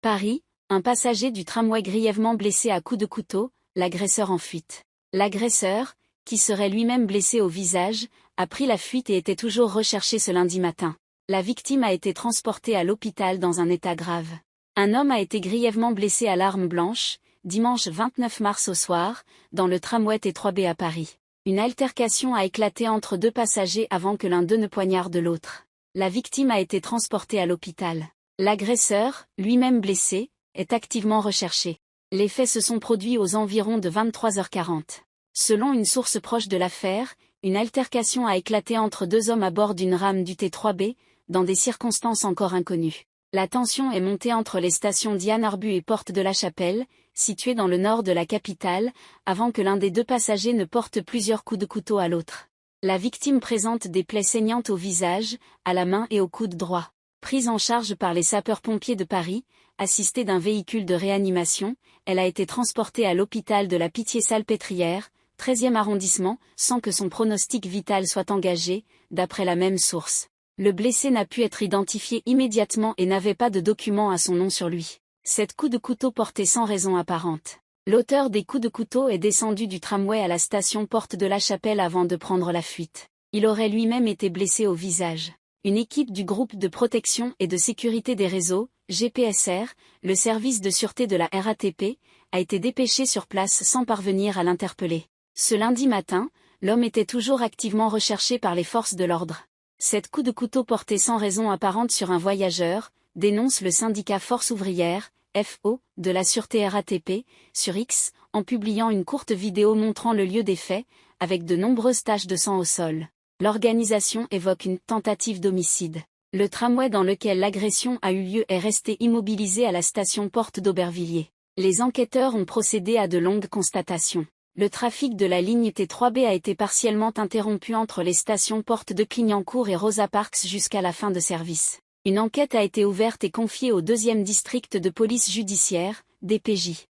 Paris, un passager du tramway grièvement blessé à coups de couteau, l'agresseur en fuite. L'agresseur, qui serait lui-même blessé au visage, a pris la fuite et était toujours recherché ce lundi matin. La victime a été transportée à l'hôpital dans un état grave. Un homme a été grièvement blessé à l'arme blanche, dimanche 29 mars au soir, dans le tramway T3B à Paris. Une altercation a éclaté entre deux passagers avant que l'un d'eux ne poignarde l'autre. La victime a été transportée à l'hôpital. L'agresseur, lui-même blessé, est activement recherché. Les faits se sont produits aux environs de 23h40. Selon une source proche de l'affaire, une altercation a éclaté entre deux hommes à bord d'une rame du T3B, dans des circonstances encore inconnues. La tension est montée entre les stations Diane-Arbus et Porte de la Chapelle, situées dans le nord de la capitale, avant que l'un des deux passagers ne porte plusieurs coups de couteau à l'autre. La victime présente des plaies saignantes au visage, à la main et au coude droit. Prise en charge par les sapeurs-pompiers de Paris, assistée d'un véhicule de réanimation, elle a été transportée à l'hôpital de la Pitié-Salpêtrière, 13e arrondissement, sans que son pronostic vital soit engagé, d'après la même source. Le blessé n'a pu être identifié immédiatement et n'avait pas de documents à son nom sur lui. 7 coups de couteau portés sans raison apparente. L'auteur des coups de couteau est descendu du tramway à la station Porte de la Chapelle avant de prendre la fuite. Il aurait lui-même été blessé au visage. Une équipe du groupe de protection et de sécurité des réseaux, GPSR, le service de sûreté de la RATP, a été dépêché sur place sans parvenir à l'interpeller. Ce lundi matin, l'homme était toujours activement recherché par les forces de l'ordre. 7 coups de couteau portés sans raison apparente sur un voyageur, dénonce le syndicat Force ouvrière, FO, de la sûreté RATP, sur X, en publiant une courte vidéo montrant le lieu des faits, avec de nombreuses taches de sang au sol. L'organisation évoque une tentative d'homicide. Le tramway dans lequel l'agression a eu lieu est resté immobilisé à la station Porte d'Aubervilliers. Les enquêteurs ont procédé à de longues constatations. Le trafic de la ligne T3B a été partiellement interrompu entre les stations Porte de Clignancourt et Rosa Parks jusqu'à la fin de service. Une enquête a été ouverte et confiée au 2e district de police judiciaire, DPJ.